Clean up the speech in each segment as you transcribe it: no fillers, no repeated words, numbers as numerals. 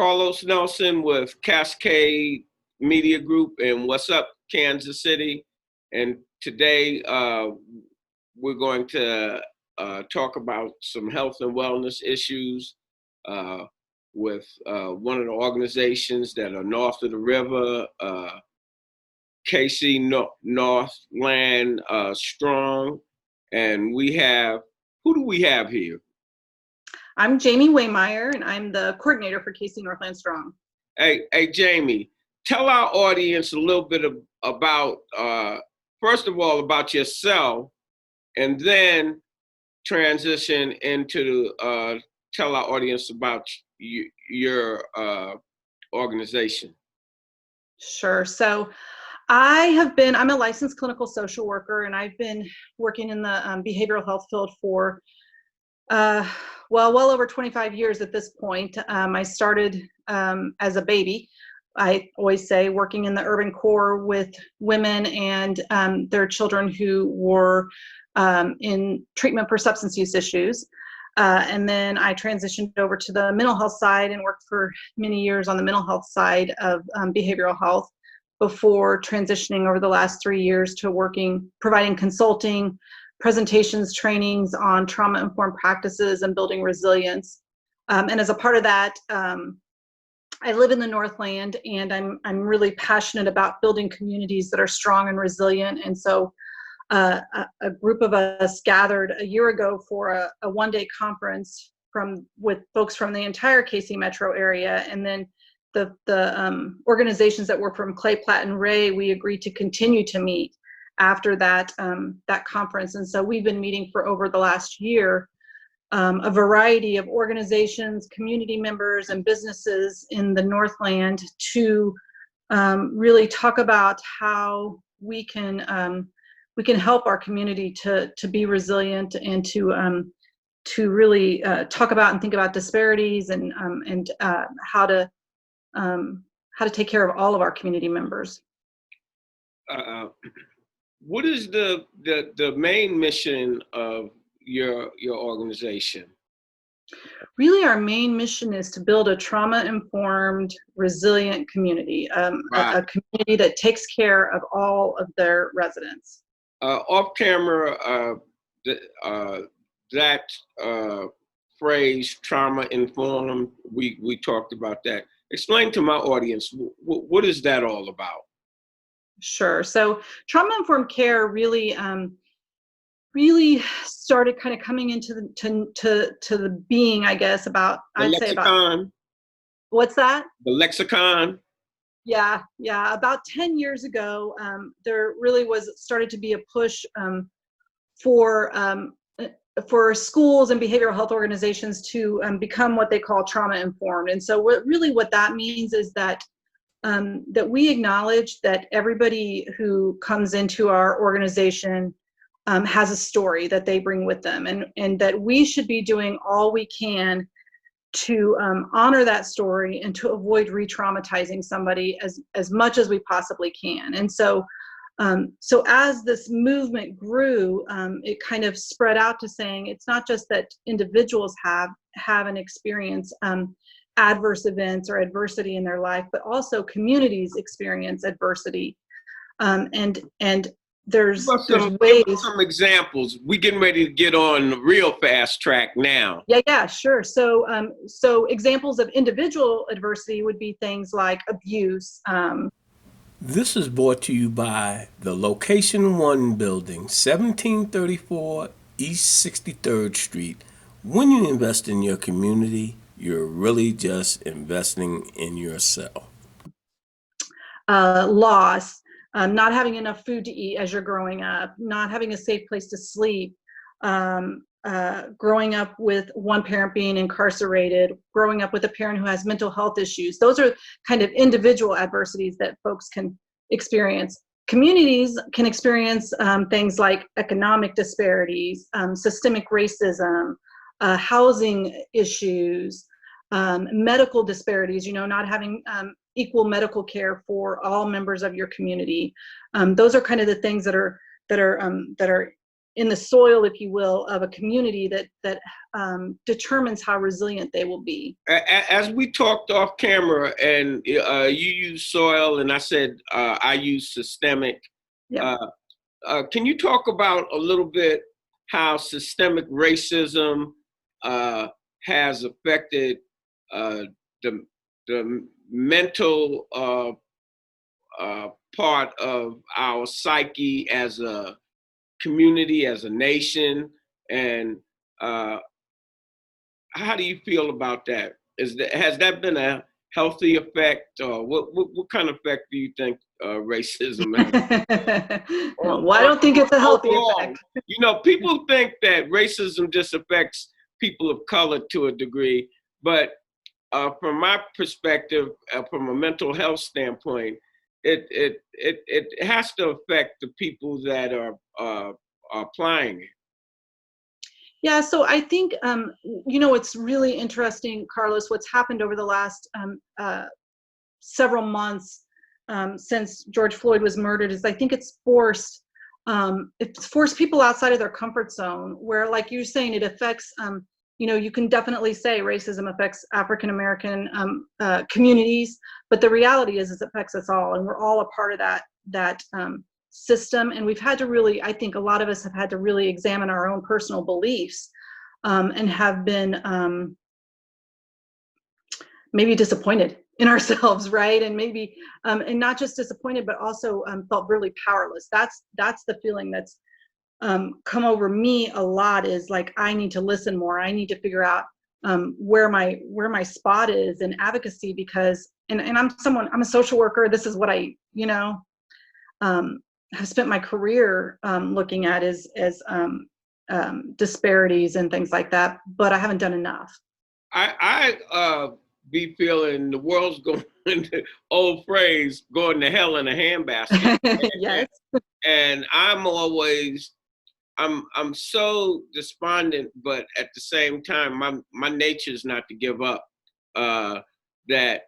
Carlos Nelson with Cascade Media Group and What's Up, Kansas City. And today we're going to talk about some health and wellness issues with one of the organizations that are north of the river, Northland Strong. And we have, who do we have here? I'm Jamie Wehmeyer, and I'm the coordinator for Northland Strong. Hey, Jamie, tell our audience a little bit about, first of all, about yourself, and then transition into tell our audience about your organization. Sure. So I'm a licensed clinical social worker, and I've been working in the behavioral health field for well over 25 years at this point. I started as a baby, I always say, working in the urban core with women and their children who were in treatment for substance use issues. And then I transitioned over to the mental health side and worked for many years on the mental health side of behavioral health before transitioning over the last 3 years to providing consulting, presentations, trainings on trauma-informed practices and building resilience. And as a part of that, I live in the Northland, and I'm really passionate about building communities that are strong and resilient. And so a group of us gathered a year ago for a one-day conference with folks from the entire KC metro area, and then the organizations that were from Clay, Platte, and Ray, we agreed to continue to meet after that conference. And so we've been meeting for over the last year, a variety of organizations, community members, and businesses in the Northland to really talk about how we can help our community to be resilient and to really talk about and think about disparities and how to take care of all of our community members. What is the main mission of your organization? Really, our main mission is to build a trauma-informed, resilient community, Right. a community that takes care of all of their residents. Off camera, that phrase, trauma-informed, we talked about that. Explain to my audience, what is that all about? Sure. So trauma-informed care really started kind of coming into the being, I guess, about, I'd say about, what's that? The lexicon. Yeah. About 10 years ago, there really started to be a push for schools and behavioral health organizations to become what they call trauma-informed. And so what that means is that we acknowledge that everybody who comes into our organization has a story that they bring with them, and that we should be doing all we can to honor that story and to avoid re-traumatizing somebody as much as we possibly can. And so as this movement grew, it kind of spread out to saying it's not just that individuals have an experience adverse events or adversity in their life, but also communities experience adversity. And there's ways. Some examples. We getting ready to get on the real fast track now. Yeah, sure. So examples of individual adversity would be things like abuse. This is brought to you by the Location 1 Building, 1734 East 63rd Street. When you invest in your community, you're really just investing in yourself. Loss, not having enough food to eat as you're growing up, not having a safe place to sleep, growing up with one parent being incarcerated, growing up with a parent who has mental health issues. Those are kind of individual adversities that folks can experience. Communities can experience things like economic disparities, systemic racism, housing issues, medical disparities, not having equal medical care for all members of your community. Those are kind of the things that are in the soil, if you will, of a community that determines how resilient they will be. As we talked off camera, and you use soil, and I said I use systemic. Yeah. Can you talk about a little bit how systemic racism has affected the mental part of our psyche as a community, as a nation, and how do you feel about that? Has that been a healthy effect, or what kind of effect do you think racism has? Well, I don't think it's a healthy Overall, effect. you know, people think that racism just affects people of color to a degree, but from my perspective, from a mental health standpoint, it has to affect the people that are applying it. Yeah, so I think, it's really interesting, Carlos, what's happened over the last several months since George Floyd was murdered is I think it's forced people outside of their comfort zone where, like you're saying, it affects, you can definitely say racism affects African-American communities, but the reality is it affects us all, and we're all a part of that system. And we've had to really, I think a lot of us have had to really examine our own personal beliefs and have been maybe disappointed in ourselves, right? And maybe, and not just disappointed, but also felt really powerless. That's the feeling that's come over me a lot, is like, I need to listen more. I need to figure out where my spot is in advocacy, because, and I'm a social worker. This is what I, have spent my career looking at as disparities and things like that, but I haven't done enough. I be feeling the world's going to, old phrase, going to hell in a handbasket. Yes. And I'm so despondent, but at the same time, my nature is not to give up. That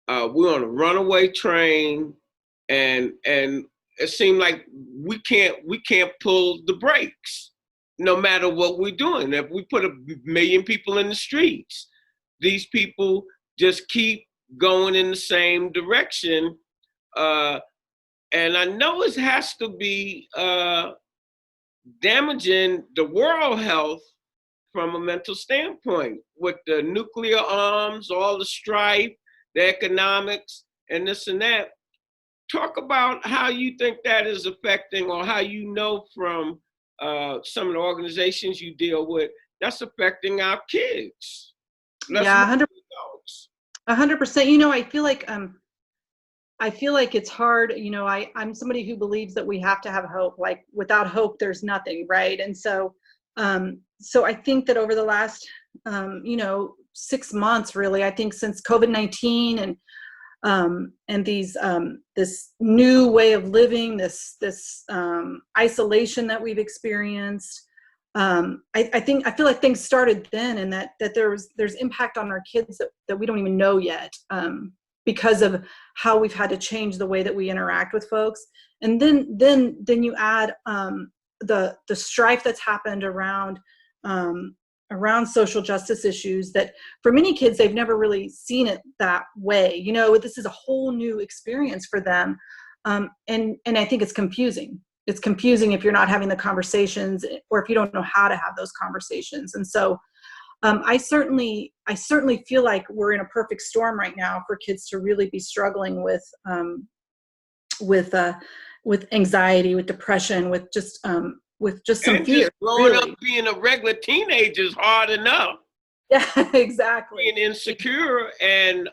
we're on a runaway train, and it seemed like we can't pull the brakes, no matter what we're doing. If we put 1 million people in the streets, these people just keep going in the same direction. And I know it has to be damaging the world health from a mental standpoint, with the nuclear arms, all the strife, the economics, and this and that. Talk about how you think that is affecting, or how from some of the organizations you deal with, that's affecting our kids. Yeah, 100%. I feel like it's hard. I'm somebody who believes that we have to have hope. Like, without hope, there's nothing, right? And so I think that over the last 6 months, really, I think since COVID-19 and these this new way of living, this isolation that we've experienced, I feel like things started then, and that there's impact on our kids that we don't even know yet, because of how we've had to change the way that we interact with folks. And then you add the strife that's happened around social justice issues, that for many kids, they've never really seen it that way. This is a whole new experience for them. And I think it's confusing. It's confusing if you're not having the conversations, or if you don't know how to have those conversations. And so I certainly feel like we're in a perfect storm right now for kids to really be struggling with anxiety, with depression, with just some and fear. Just growing up being a regular teenager is hard enough. Yeah, exactly. Being insecure and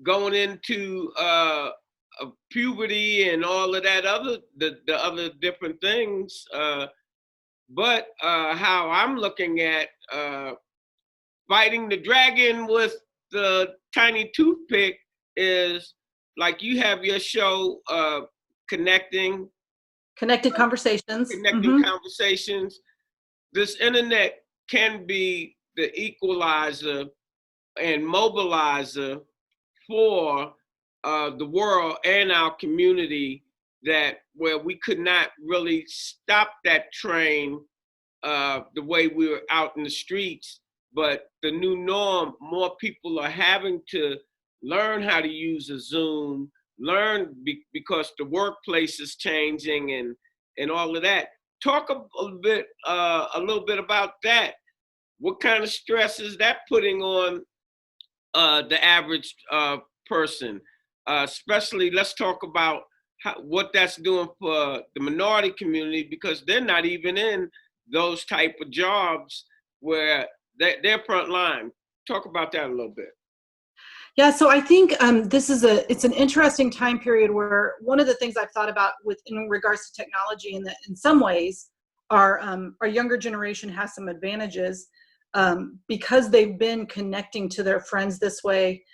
going into puberty and all of that the other different things. But how I'm looking at fighting the dragon with the tiny toothpick is, like, you have your show, connected conversations. Conversations. This internet can be the equalizer and mobilizer for the world and our community that where we could not really stop that train the way we were out in the streets, but the new norm, more people are having to learn how to use a Zoom, because the workplace is changing and all of that. Talk a little bit about that. What kind of stress is that putting on the average person? Especially, let's talk about what that's doing for the minority community, because they're not even in those type of jobs where they're front line. Talk about that a little bit. Yeah, so I think it's an interesting time period where one of the things I've thought about in regards to technology, and that in some ways our younger generation has some advantages because they've been connecting to their friends this way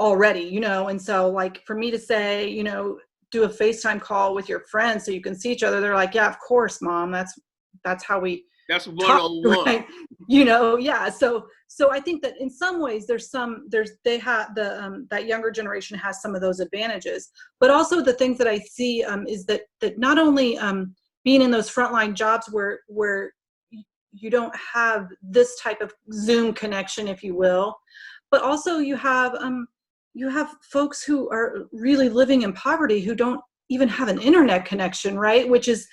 already, and so like for me to say, do a FaceTime call with your friends so you can see each other, they're like, yeah, of course, Mom, that's how we That's one-on-one. right? Yeah. So I think that in some ways they have that younger generation has some of those advantages, but also the things that I see is that not only being in those frontline jobs where you don't have this type of Zoom connection, if you will, but also you have folks who are really living in poverty who don't even have an internet connection, right? Which is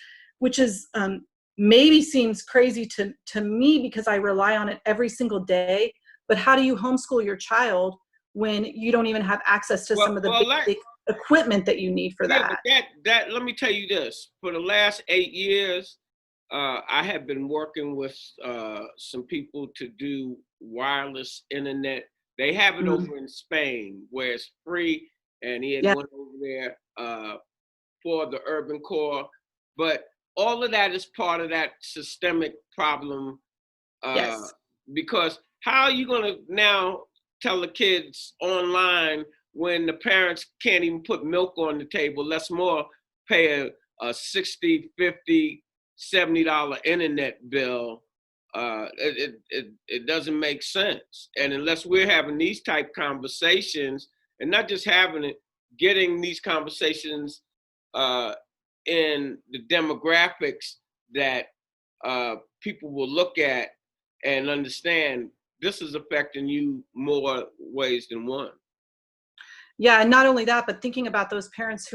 maybe seems crazy to me because I rely on it every single day. But how do you homeschool your child when you don't even have access to some of the basic equipment that you need for that? That let me tell you this. For the last 8 years, I have been working with some people to do wireless internet. They have it over in Spain where it's free, and he had went over there for the urban core. But all of that is part of that systemic problem. Yes. Because how are you going to now tell the kids online when the parents can't even put milk on the table, less more pay a $60, $50, $70 internet bill? It doesn't make sense. And unless we're having these type conversations, and not just having it, getting these conversations in the demographics that people will look at and understand, this is affecting you more ways than one. Yeah, and not only that, but thinking about those parents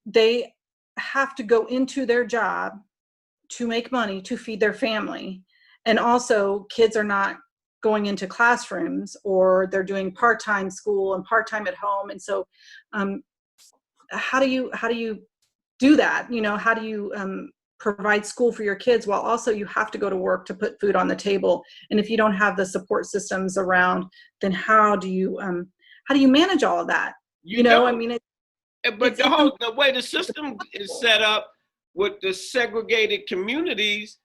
they have to go into their job to make money to feed their family, and also kids are not going into classrooms, or they're doing part-time school and part-time at home. And so how do you do that? How do you provide school for your kids while also you have to go to work to put food on the table? And if you don't have the support systems around, then how do you manage all of that? I mean, but the way the system is set up with the segregated communities,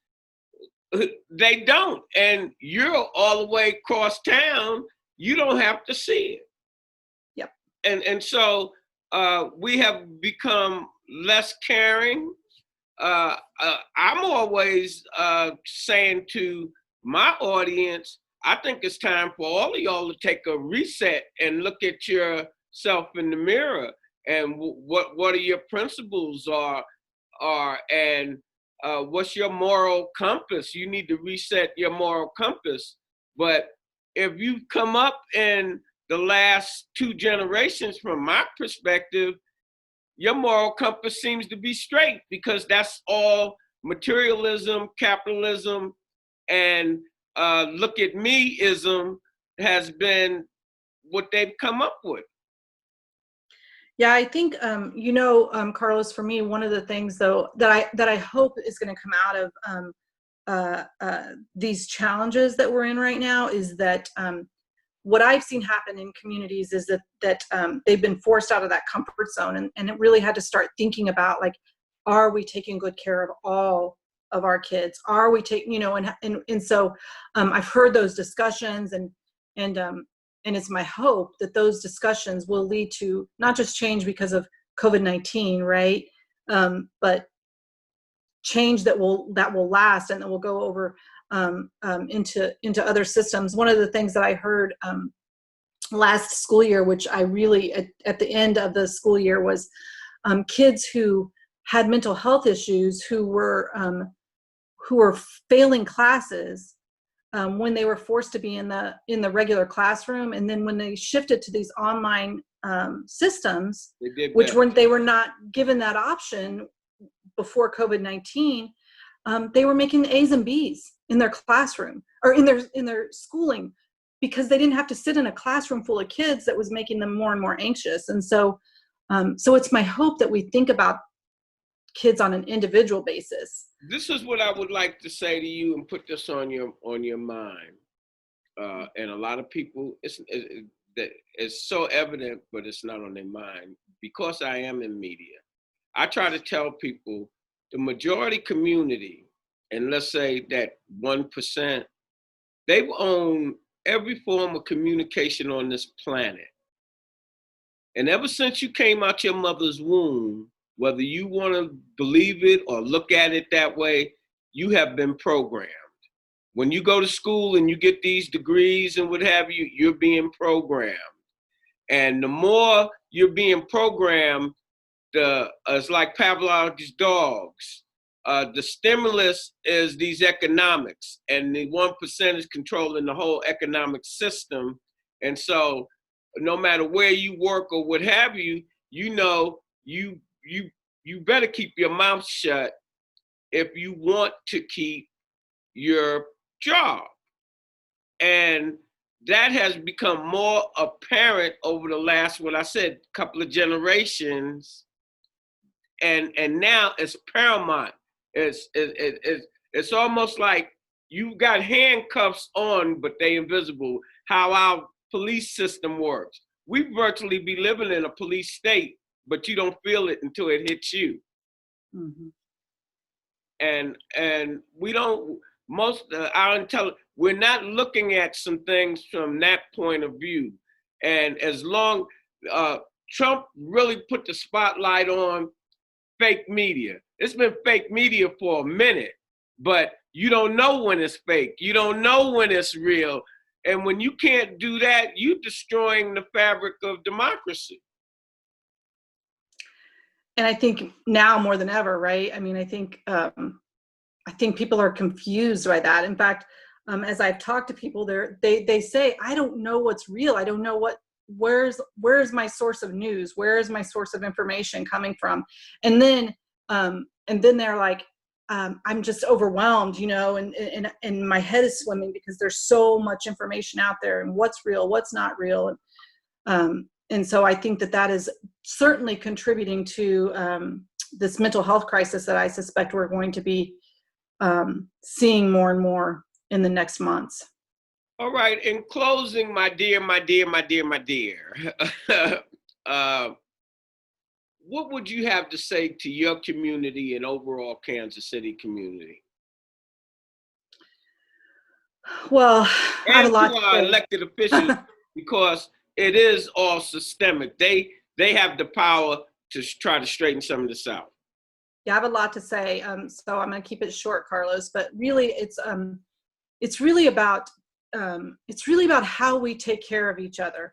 they don't. And you're all the way across town, you don't have to see it. Yep. And so we have become less caring. I'm always saying to my audience, I think it's time for all of y'all to take a reset and look at yourself in the mirror and what are your principles are and what's your moral compass. You need to reset your moral compass. But if you come up in the last 2 generations, from my perspective, your moral compass seems to be straight, because that's all materialism, capitalism, and look at me-ism has been what they've come up with. Yeah, I think Carlos, for me, one of the things though that I hope is going to come out of these challenges that we're in right now is that what I've seen happen in communities is that they've been forced out of that comfort zone, and it really had to start thinking about, like, are we taking good care of all of our kids? Are we taking, and so I've heard those discussions, and it's my hope that those discussions will lead to not just change because of COVID-19, right? But change that will last and that will go over into other systems. One of the things that I heard last school year, which I really, at the end of the school year, was kids who had mental health issues, who were failing classes when they were forced to be in the regular classroom, and then when they shifted to these online systems, they were not given that option before COVID-19. They were making A's and B's in their classroom or in their schooling, because they didn't have to sit in a classroom full of kids that was making them more and more anxious. And so it's my hope that we think about kids on an individual basis. This is what I would like to say to you and put this on your mind. And a lot of people, it's so evident, but it's not on their mind. Because I am in media, I try to tell people the majority community, and let's say that 1%, they own every form of communication on this planet. And ever since you came out your mother's womb, whether you want to believe it or look at it that way, you have been programmed. When you go to school and you get these degrees and what have you, you're being programmed. And the more you're being programmed, it's like Pavlov's dogs. The stimulus is these economics, and the 1% is controlling the whole economic system. And so no matter where you work or what have you, you know, you better keep your mouth shut if you want to keep your job. And that has become more apparent over the last, what I said, couple of generations. And now it's paramount. It's almost like you got handcuffs on, but they invisible. How our police system works. We virtually be living in a police state, but you don't feel it until it hits you. Mm-hmm. And we don't, we're not looking at some things from that point of view. And as long, Trump really put the spotlight on fake media. It's been fake media for a minute, but you don't know when it's fake. You don't know when it's real. And when you can't do that, you're destroying the fabric of democracy. And I think now more than ever, right? I mean, I think people are confused by that. In fact, as I've talked to people, they say, I don't know what's real. I don't know where's my source of news? Where is my source of information coming from? And then they're like, I'm just overwhelmed, you know, and my head is swimming because there's so much information out there, and what's real, what's not real. And so I think that is certainly contributing to this mental health crisis that I suspect we're going to be seeing more and more in the next months. All right. In closing, my dear, what would you have to say to your community and overall Kansas City community? Well, I have a lot to our elected officials, because it is all systemic. They have the power to try to straighten some of this out. Yeah, I have a lot to say. So I'm going to keep it short, Carlos. But really, it's really about how we take care of each other,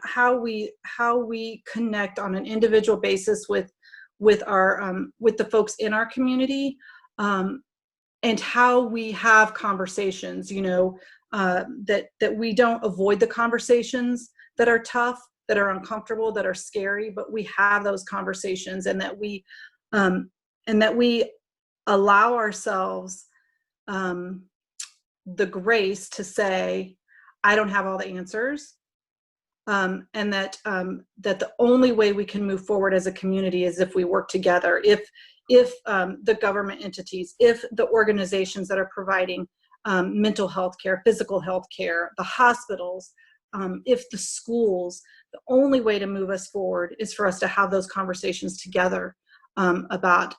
how we connect on an individual basis with the folks in our community, and how we have conversations. You know, that we don't avoid the conversations that are tough, that are uncomfortable, that are scary, but we have those conversations, and that we allow ourselves the grace to say, I don't have all the answers, and that the only way we can move forward as a community is if we work together. If the government entities, if the organizations that are providing mental health care, physical health care, the hospitals, if the schools, the only way to move us forward is for us to have those conversations together about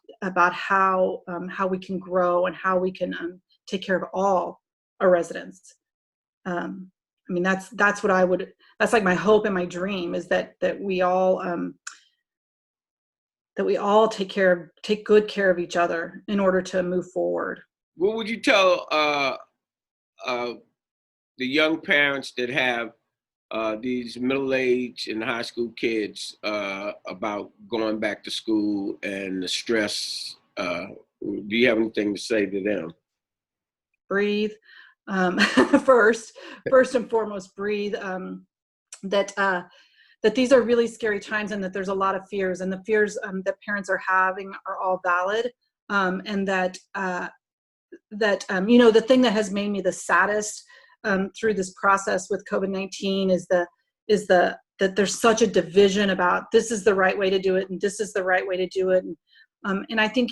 how we can grow and how we can take care of all our residents. I mean, that's what that's like my hope and my dream, is that we all take good care of each other in order to move forward. What would you tell the young parents that have these middle-aged and high school kids about going back to school and the stress? Do you have anything to say to them? Breathe. First and foremost, breathe. That these are really scary times, and that there's a lot of fears, and the fears that parents are having are all valid. And that the thing that has made me the saddest through this process with COVID-19 is that there's such a division about this is the right way to do it and this is the right way to do it. And I think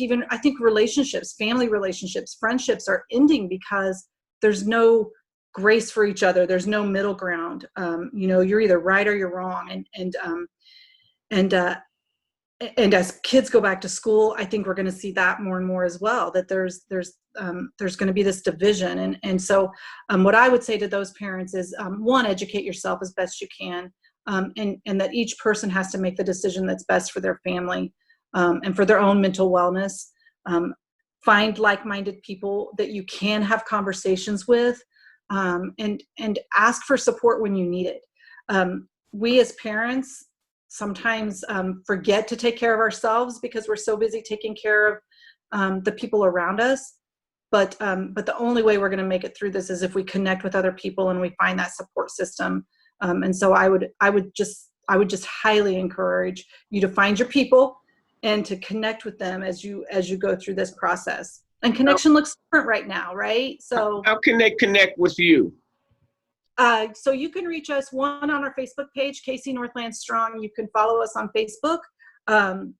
relationships, family relationships, friendships are ending because there's no grace for each other. There's no middle ground. You're either right or you're wrong. And as kids go back to school, I think we're going to see that more and more as well, that there's going to be this division. And so what I would say to those parents is, one, educate yourself as best you can. And that each person has to make the decision that's best for their family and for their own mental wellness. Find like-minded people that you can have conversations with, and ask for support when you need it. We as parents sometimes forget to take care of ourselves because we're so busy taking care of the people around us. But the only way we're going to make it through this is if we connect with other people and we find that support system. And so I would just highly encourage you to find your people and to connect with them as you go through this process. And connection looks different right now, right? So how can they connect with you? So you can reach us, one, on our Facebook page, KC Northland Strong. You can follow us on Facebook, and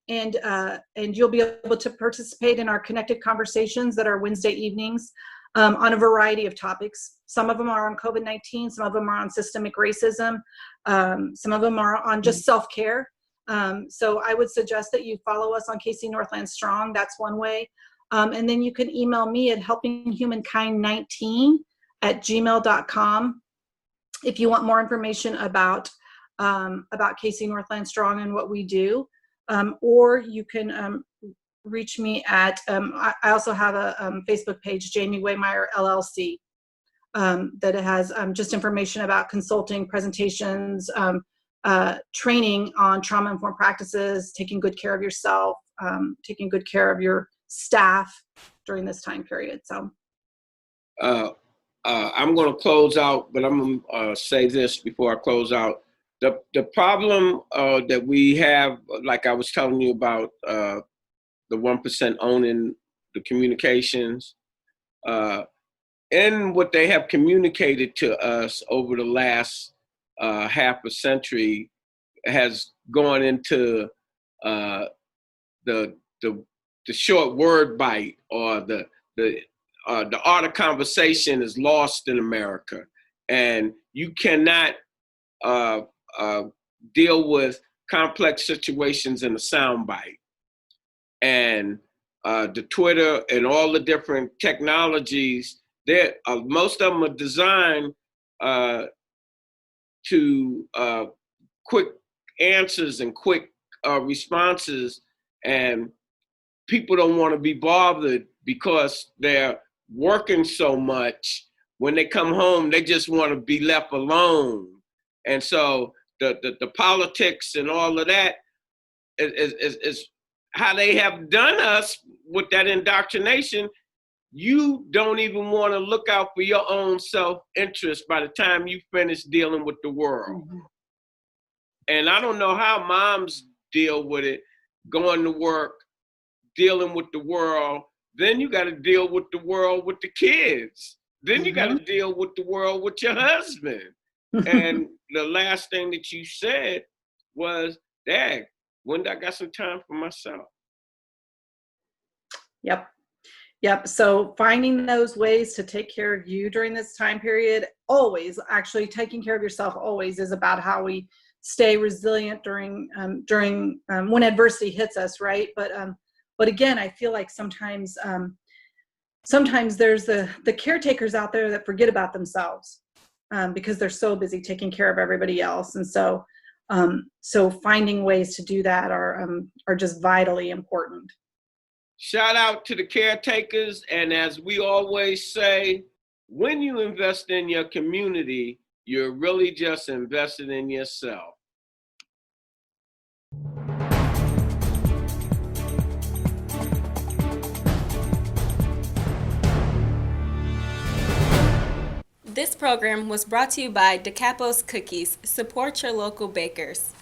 you'll be able to participate in our connected conversations that are Wednesday evenings on a variety of topics. Some of them are on COVID-19, some of them are on systemic racism, some of them are on just self-care. So I would suggest that you follow us on KC Northland Strong. That's one way. And then you can email me at helpinghumankind19@gmail.com if you want more information about KC Northland Strong and what we do. Or you can reach me at, I also have a Facebook page, Jamie Wehmeyer LLC, that has just information about consulting, presentations, training on trauma-informed practices, taking good care of yourself, taking good care of your staff during this time period. So I'm going to close out, but I'm going to say this before I close out. The problem that we have, like I was telling you about, the 1% owning the communications, and what they have communicated to us over the last half a century has gone into the short word bite, or the art of conversation is lost in America, and you cannot deal with complex situations in a soundbite. And the Twitter and all the different technologies, most of them are designed to quick answers and quick responses, and people don't want to be bothered because they're working so much. When they come home, they just want to be left alone. And so the politics and all of that is how they have done us with that indoctrination. You don't even want to look out for your own self-interest by the time you finish dealing with the world. Mm-hmm. And I don't know how moms deal with it, going to work, dealing with the world. Then you got to deal with the world with the kids. Then you got to deal with the world with your husband. And the last thing that you said was, Dad, when I got some time for myself. Yep. So finding those ways to take care of you during this time period, always, actually taking care of yourself always, is about how we stay resilient during when adversity hits us, right? But again, I feel like sometimes there's the caretakers out there that forget about themselves because they're so busy taking care of everybody else. And so finding ways to do that are just vitally important. Shout out to the caretakers. And as we always say, when you invest in your community, you're really just investing in yourself. This program was brought to you by DeCapo's Cookies. Support your local bakers.